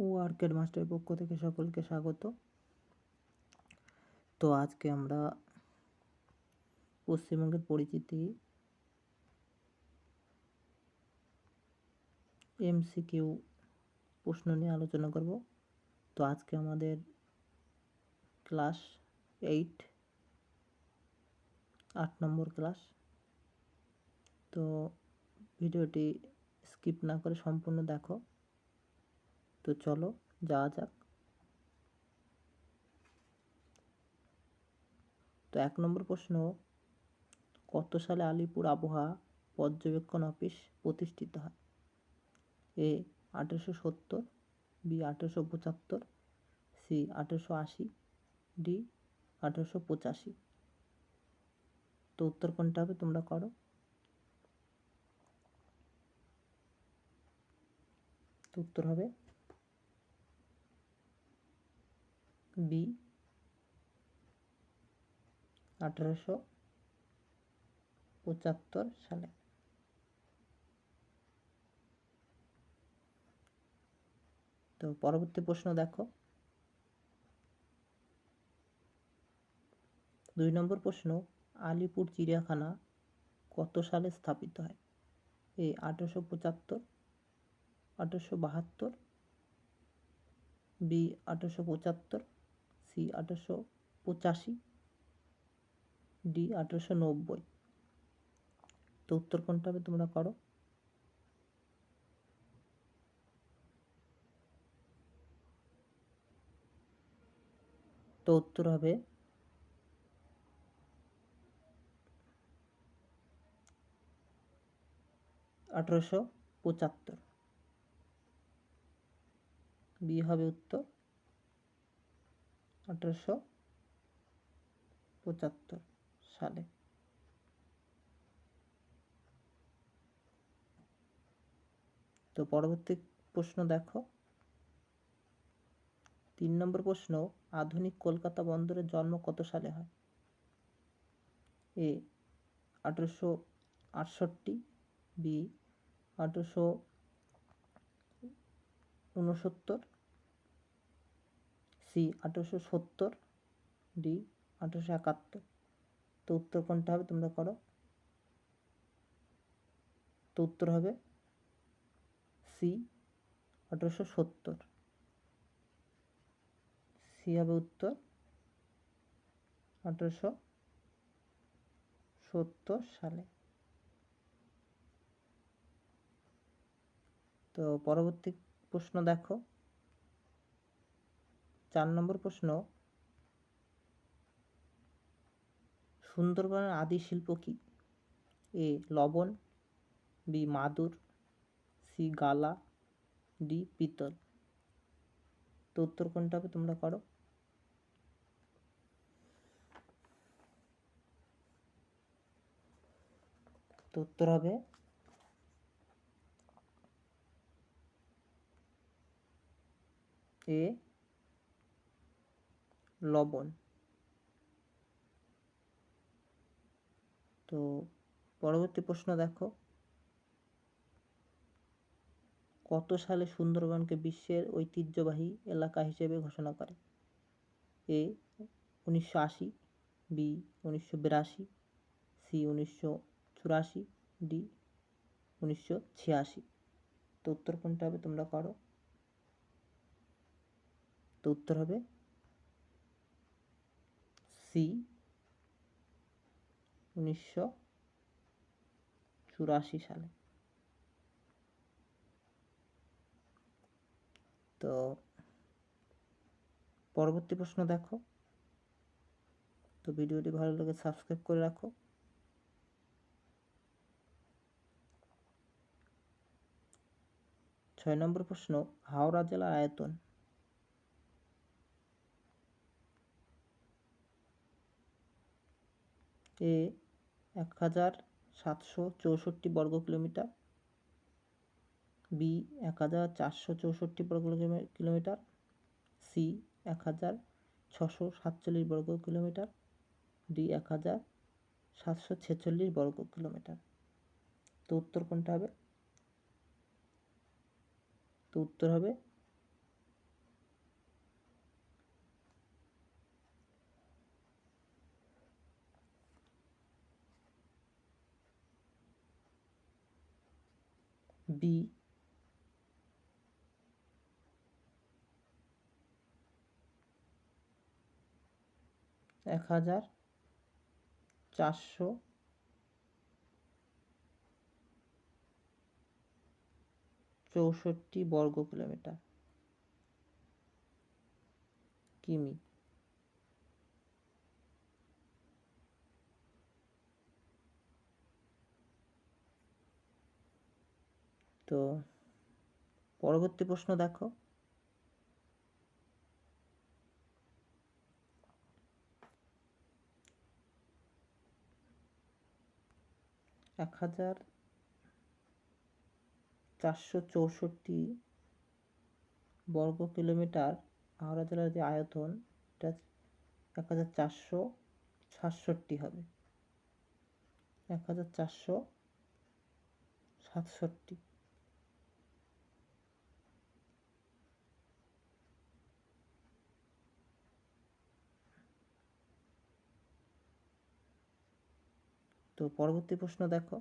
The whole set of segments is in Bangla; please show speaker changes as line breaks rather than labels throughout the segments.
ও আর্কেড মাস্টারের পক্ষ থেকে সকলকে স্বাগত। তো আজকে আমরা পশ্চিমবঙ্গের পরিচিতি এমসিকিউ প্রশ্ন নিয়ে আলোচনা করব। তো আজকে আমাদের ক্লাস 8 নম্বর ক্লাস। তো ভিডিওটি স্কিপ না করে সম্পূর্ণ দেখো। তো চলো যাওয়া যাক। তো 1 নম্বর প্রশ্ন, কত সালে আলিপুর আবহাওয়া পর্যবেক্ষণ অফিস প্রতিষ্ঠিত হয়? এ 1870, বি 1875, সি 1880, ডি 1885। তো উত্তর কোনটা হবে তোমরা করো। তো উত্তর হবে বি 1875 সালে। তো পরবর্তী প্রশ্ন দেখো। 2 নম্বর প্রশ্ন, আলিপুর চিড়িয়াখানা কত সালে স্থাপিত হয়? এ 1875, 1872, বি 1875, সি 1885, ডি 1890। তো উত্তর কোনটা হবে তোমরা করো। তো উত্তর হবে 1875। বি হবে উত্তর 1875 সালে। তো পরবর্তী প্রশ্ন দেখো। 3 নম্বর প্রশ্ন, আধুনিক কলকাতা বন্দরের জন্ম কত সালে হয়? এ 1868, বি 1869, সি 1870, ডি 1871। তো উত্তর কোনটা হবে তোমরা করো। তো উত্তর হবে সি 1870। সি হবে উত্তর 1870 সালে। তো পরবর্তী প্রশ্ন দেখো। 4 নম্বর প্রশ্ন, সুন্দরবনের আদি শিল্প কি? এ লবণ, বি মাদুর, সি গালা, ডি পিতল। তো উত্তর কোনটা হবে তোমরা করো। তো উত্তর হবে এ লবণ। তো পরবর্তী প্রশ্ন দেখো। কত সালে সুন্দরবনকে বিশ্বের ঐতিহ্যবাহী এলাকা হিসেবে ঘোষণা করে? এ 1980, বি 1982, সি 1984, ডি 1986। তো উত্তর কোনটা হবে তোমরা করো। তো উত্তর হবে সি 1984 সালে। তো পরবর্তী প্রশ্ন দেখো। তো ভিডিওটি ভালো লাগে সাবস্ক্রাইব করে রাখো। 6 নম্বর প্রশ্ন, হাওড়া জেলার আয়তন? এ 1764 বর্গ কিলোমিটার, বি 1464 বর্গ কিলোমিটার, সি 1647 বর্গ কিলোমিটার, ডি 1746 বর্গ কিলোমিটার। তো উত্তর কোনটা হবে। তো উত্তর হবে বি 1464 বর্গ কিলোমিটার কিমি। তো পরবর্তী প্রশ্ন দেখো। এক 1464 বর্গ কিলোমিটার হাওড়া জেলার যে আয়তন, এটা 1467 হবে। 1467। তো পরবর্তী প্রশ্ন দেখো।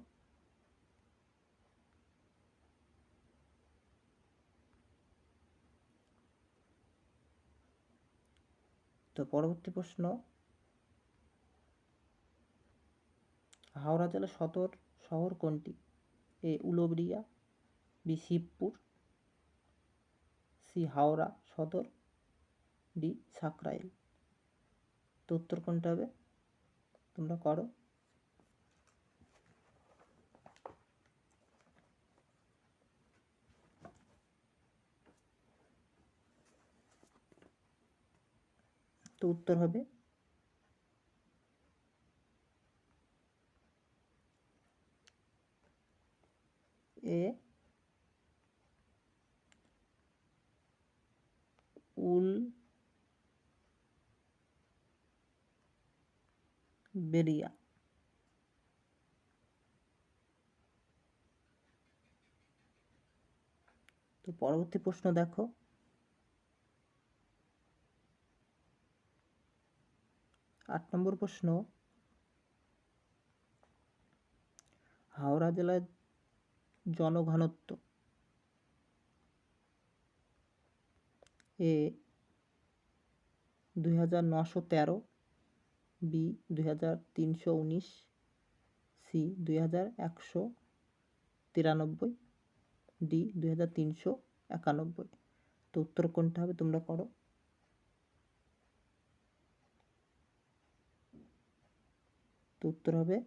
তো পরবর্তী প্রশ্ন, হাওড়া জেলার সদর শহর কোনটি? এ উলুবেড়িয়া, বি শিবপুর, সি হাওড়া সদর, ডি সাকরাইল। তো উত্তর কোনটা হবে তোমরা করো। তো উত্তর হবে এ উলবেড়িয়া। তো পরবর্তী প্রশ্ন দেখো। 8 নম্বর প্রশ্ন, হাওড়া জেলার জনঘনত্ব এ 2913, বি 2319, সি 2193, ডি 2391। তো উত্তর কোনটা হবে তোমরা করো। তো উত্তর হবে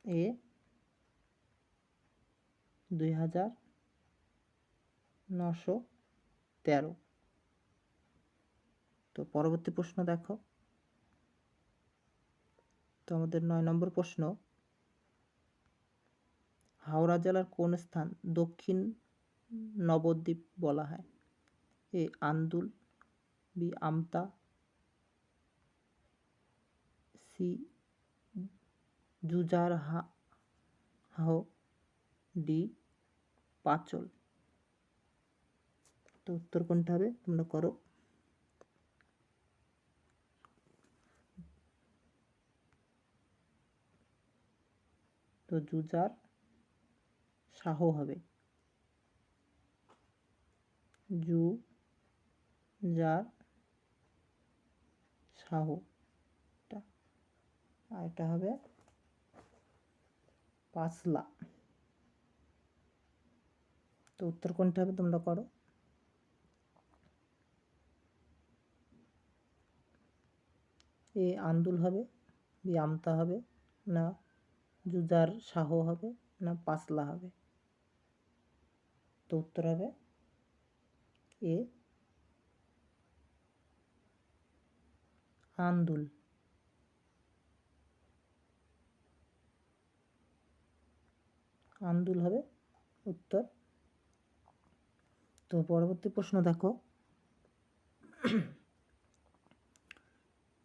এ 2913। তো পরবর্তী প্রশ্ন দেখো। তো আমাদের 9 নম্বর প্রশ্ন, হাওড়া জেলার কোন স্থান দক্ষিণ নবদ্বীপ বলা হয়? এ আন্দুল, বি আমতা, সি জুজারহাহ, ডি পাঁচল। তো উত্তর কোনটা হবে তোমরা করো। তো জুজারসাহ হবে। জুজারসাহ। আর এটা হবে পাঁচলা। তো উত্তর কোনটা হবে তোমরা করো। এ আন্দুল হবে, বি আমতা হবে, না জুজারসাহ হবে, না পাঁচলা হবে। তো উত্তর হবে এ আন্দুল। আন্দুল হবে উত্তর। তো পরবর্তী প্রশ্ন দেখো।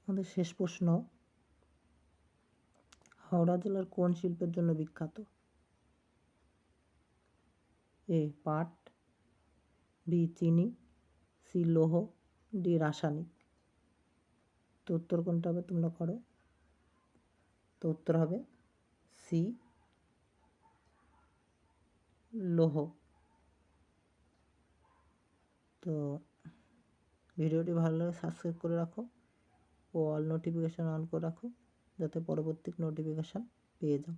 আমাদের শেষ প্রশ্ন, হাওড়া জেলার কোন শিল্পের জন্য বিখ্যাত? এ পাট, বি চিনি, সি লৌহ, ডি রাসায়নিক। তো উত্তর কোনটা হবে তোমরা করো। তো উত্তর হবে সি লৌহ। তো ভিডিওটি ভালো লাগে সাবস্ক্রাইব করে রাখো ও অল নোটিফিকেশান অন করে রাখো, যাতে পরবর্তী নোটিফিকেশান পেয়ে যাও।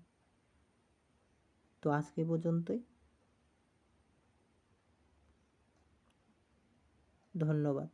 তো আজকে এই পর্যন্তই, ধন্যবাদ।